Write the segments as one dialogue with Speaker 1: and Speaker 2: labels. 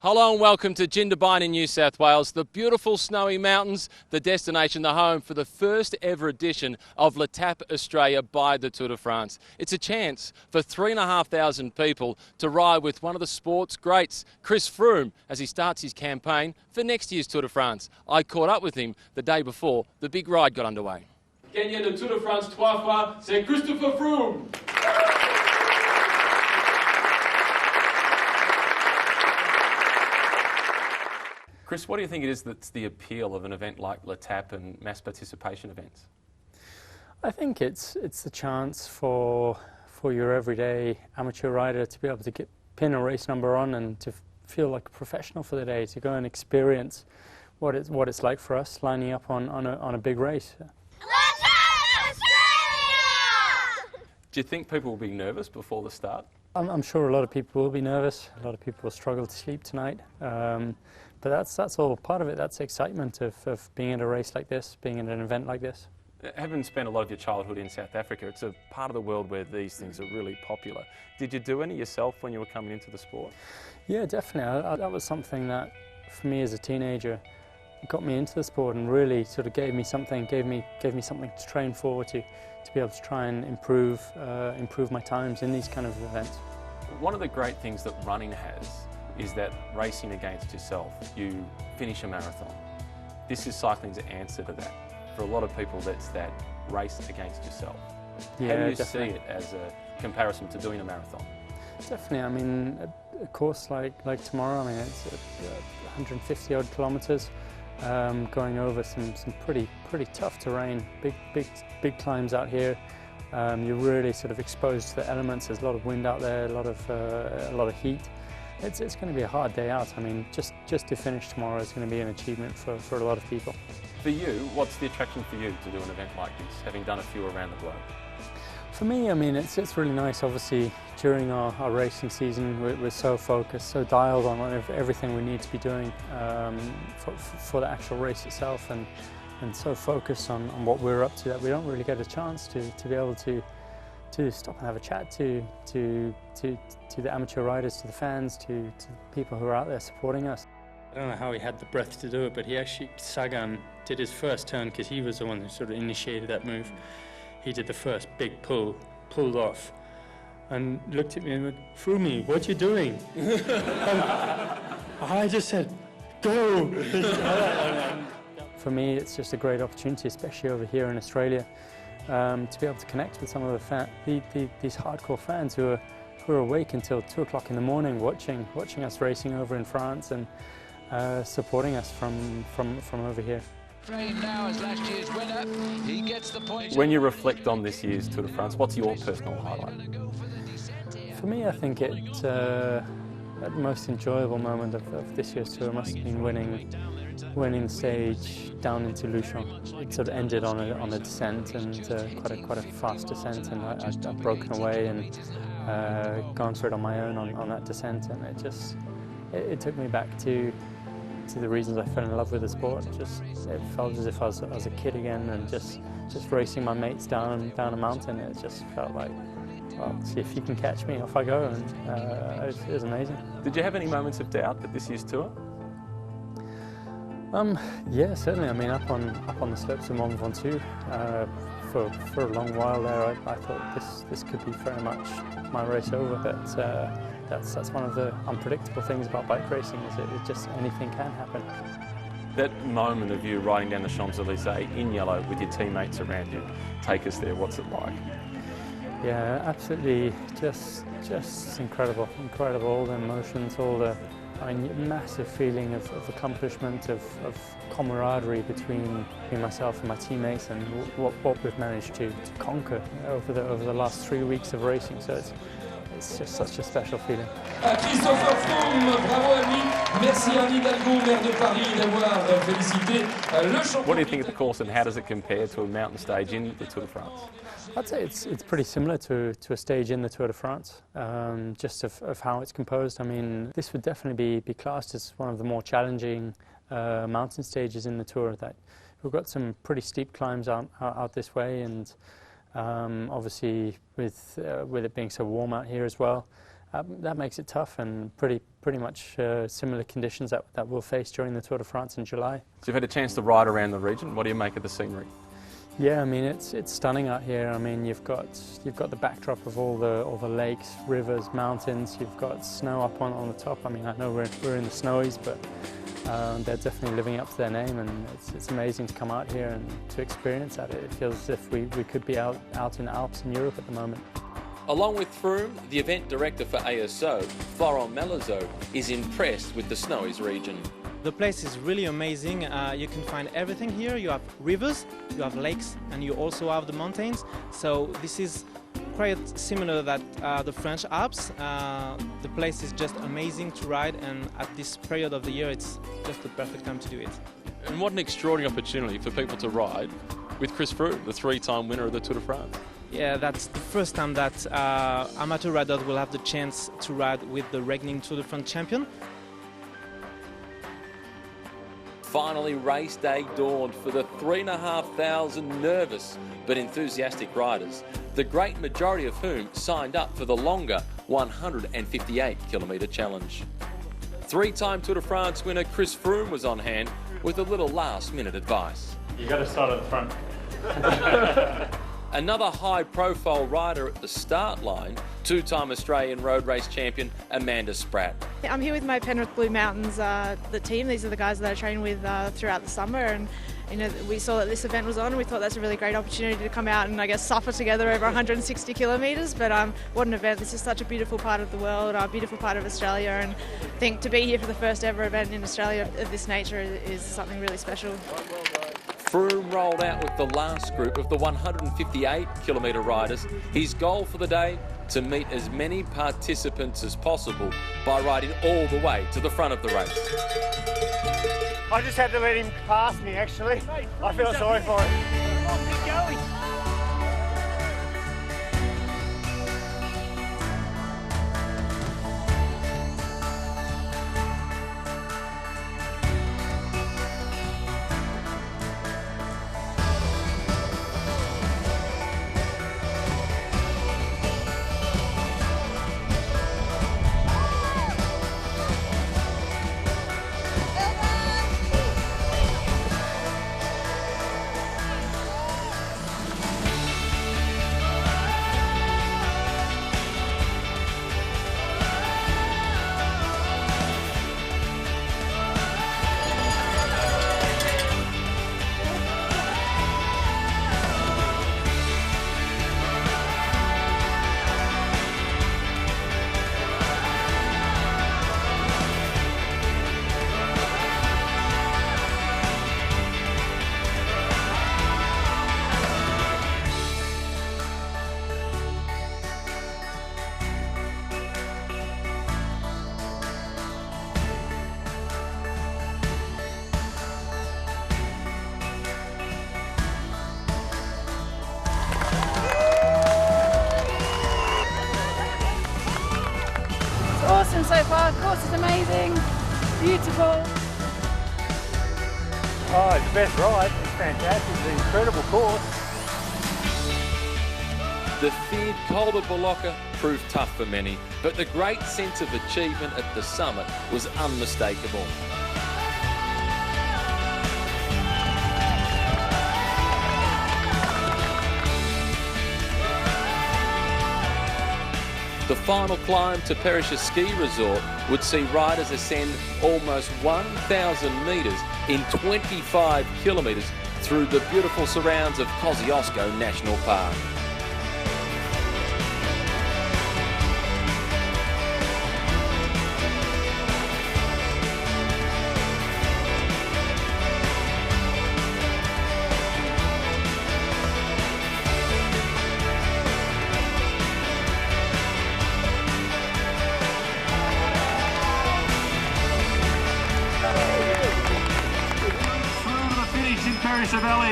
Speaker 1: Hello and welcome to Jindabyne in New South Wales, the beautiful snowy mountains, the destination, the home for the first ever edition of LEtape Australia by the Tour de France. It's a chance for 3,500 people to ride with one of the sport's greats, Chris Froome, as he starts his campaign for next year's Tour de France. I caught up with him the day before the big ride got underway. Gagné le Tour de France 3 fois, c'est Christopher Froome. Chris, what do you think it is that's the appeal of an event like LEtape and mass participation events?
Speaker 2: I think it's the chance for your everyday amateur rider to be able to pin a race number on and to feel like a professional for the day, to go and experience what it's like for us lining up on a big race.
Speaker 3: LEtape Australia!
Speaker 1: Do you think people will be nervous before the start?
Speaker 2: I'm sure a lot of people will be nervous. A lot of people will struggle to sleep tonight. But that's all part of it. That's the excitement of being at a race like this, being at an event like this.
Speaker 1: Having spent a lot of your childhood in South Africa, it's a part of the world where these things are really popular. Did you do any yourself when you were coming into the sport?
Speaker 2: Yeah, definitely. That was something that, for me as a teenager, got me into the sport and really sort of gave me something to train forward to be able to try and improve my times in these kind of events.
Speaker 1: One of the great things that running has is that racing against yourself. You finish a marathon. This is cycling's answer to that. For a lot of people, that's that race against yourself.
Speaker 2: Yeah,
Speaker 1: how do you
Speaker 2: definitely
Speaker 1: see it as a comparison to doing a marathon?
Speaker 2: Definitely. I mean, a course like tomorrow, I mean, it's 150 odd kilometres, going over some pretty tough terrain, big climbs out here. You're really sort of exposed to the elements. There's a lot of wind out there, a lot of heat. It's going to be a hard day out. I mean, just to finish tomorrow is going to be an achievement for a lot of people.
Speaker 1: For you, what's the attraction for you to do an event like this, having done a few around the globe?
Speaker 2: For me, I mean, it's really nice. Obviously, during our racing season, we're so focused, so dialed on everything we need to be doing for the actual race itself, and so focused on what we're up to that we don't really get a chance to be able to stop and have a chat to the amateur riders, to the fans, to the people who are out there supporting us.
Speaker 4: I don't know how he had the breath to do it, but Sagan did his first turn because he was the one who sort of initiated that move. He did the first big pulled off, and looked at me and went, "Froome, what you doing?" I just said, "Go!"
Speaker 2: For me, it's just a great opportunity, especially over here in Australia, to be able to connect with some of these hardcore fans who are awake until 2 o'clock in the morning watching us racing over in France and supporting us from over here.
Speaker 5: Now as last year's winner, he gets the point.
Speaker 1: When you reflect on this year's Tour de France, what's your personal highlight?
Speaker 2: For me, I think the most enjoyable moment of this year's tour must have been winning the stage down into Luchon. It sort of ended on a descent, and quite a fast descent, and I'd broken away and gone for it on my own on that descent, and it took me back to the reasons I fell in love with the sport. It felt as if I was a kid again, and just racing my mates down a mountain. It just felt like, well, see if you can catch me, off I go, and it was amazing.
Speaker 1: Did you have any moments of doubt at this year's tour?
Speaker 2: Yeah, certainly. I mean, up on the slopes of Mont Ventoux, for a long while there, I thought this could be very much my race over. But that's one of the unpredictable things about bike racing, is it just anything can happen.
Speaker 1: That moment of you riding down the Champs-Élysées in yellow with your teammates around you, take us there. What's it like?
Speaker 2: Yeah, absolutely, just incredible, all the emotions, massive feeling of accomplishment, of camaraderie between myself and my teammates, and what we've managed to conquer over the last 3 weeks of racing. So it's just such a special feeling.
Speaker 6: Christopher Froome, bravo à lui. Merci Anne Hidalgo, maire de Paris, d'avoir félicité le champion.
Speaker 1: What do you think of the course, and how does it compare to a mountain stage in the Tour de France?
Speaker 2: I'd say it's pretty similar to a stage in the Tour de France, just of how it's composed. I mean, this would definitely be classed as one of the more challenging mountain stages in the Tour. That we've got some pretty steep climbs out this way, and obviously with it being so warm out here as well, that makes it tough, and pretty much similar conditions that we'll face during the Tour de France in July.
Speaker 1: So you've had a chance to ride around the region. What do you make of the scenery?
Speaker 2: Yeah, I mean it's stunning out here. I mean you've got the backdrop of all the lakes, rivers, mountains. You've got snow up on the top. I mean I know we're in the snowies, but they're definitely living up to their name, and it's amazing to come out here and to experience that. It feels as if we could be out in the Alps in Europe at the moment.
Speaker 1: Along with Froome, the event director for ASO, Florent Melizo, is impressed with the Snowies region.
Speaker 7: The place is really amazing. You can find everything here. You have rivers, you have lakes, and you also have the mountains. So this is quite similar that the French Alps. The place is just amazing to ride, and at this period of the year it's just the perfect time to do it.
Speaker 1: And what an extraordinary opportunity for people to ride with Chris Froome, the three-time winner of the Tour de France.
Speaker 7: Yeah, that's the first time that amateur riders will have the chance to ride with the reigning Tour de France champion.
Speaker 1: Finally, race day dawned for the 3,500 nervous but enthusiastic riders, the great majority of whom signed up for the longer 158-kilometre challenge. Three-time Tour de France winner Chris Froome was on hand with a little last-minute advice.
Speaker 4: You got to start at the front.
Speaker 1: Another high-profile rider at the start line, two-time Australian road race champion Amanda Spratt.
Speaker 8: I'm here with my Penrith Blue Mountains, the team. These are the guys that I train with throughout the summer, and we saw that this event was on, and we thought that's a really great opportunity to come out and I guess suffer together over 160 kilometres. But what an event! This is such a beautiful part of the world, a beautiful part of Australia, and I think to be here for the first ever event in Australia of this nature is something really special.
Speaker 1: Froome rolled out with the last group of the 158-kilometre riders. His goal for the day, to meet as many participants as possible by riding all the way to the front of the race.
Speaker 9: I just had to let him pass me, actually. I feel sorry for him.
Speaker 10: Awesome so far. The course is amazing, beautiful.
Speaker 9: Oh, it's the best ride. It's fantastic. It's an incredible course.
Speaker 1: The feared colder Bolocka proved tough for many, but the great sense of achievement at the summit was unmistakable. The final climb to Perisher Ski Resort would see riders ascend almost 1,000 metres in 25 kilometres through the beautiful surrounds of Kosciuszko National Park.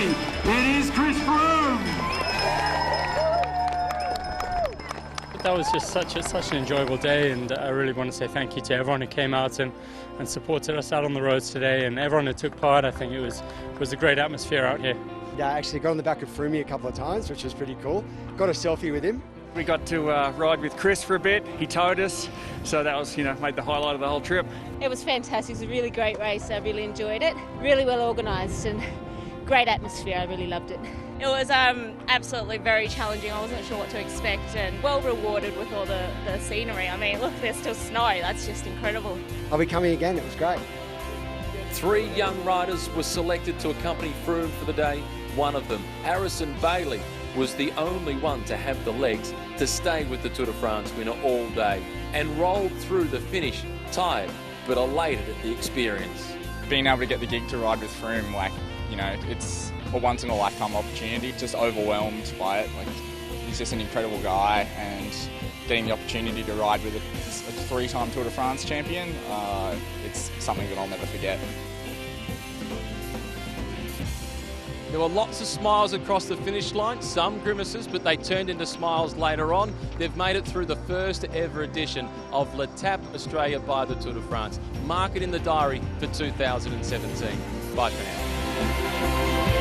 Speaker 6: It is Chris Froome.
Speaker 2: That was just such an enjoyable day, and I really want to say thank you to everyone who came out and supported us out on the roads today, and everyone who took part. I think it was a great atmosphere out here.
Speaker 9: Yeah, I actually got on the back of Froome a couple of times, which was pretty cool. Got a selfie with him.
Speaker 11: We got to ride with Chris for a bit. He towed us, so that was, made the highlight of the whole trip.
Speaker 12: It was fantastic. It was a really great race. I really enjoyed it. Really well organised and great atmosphere. I really loved it.
Speaker 13: It was absolutely very challenging. I wasn't sure what to expect, and well rewarded with all the scenery. I mean, look, there's still snow. That's just incredible.
Speaker 14: I'll be coming again. It was great.
Speaker 1: 3 young riders were selected to accompany Froome for the day. One of them, Harrison Bailey, was the only one to have the legs to stay with the Tour de France winner all day and rolled through the finish tired but elated at the experience.
Speaker 15: Being able to get the gig to ride with Froome, it's a once in a lifetime opportunity. Just overwhelmed by it. He's just an incredible guy, and getting the opportunity to ride with a 3-time Tour de France champion, it's something that I'll never forget.
Speaker 1: There were lots of smiles across the finish line, some grimaces, but they turned into smiles later on. They've made it through the first ever edition of LEtape Australia by the Tour de France. Mark it in the diary for 2017. Bye for now.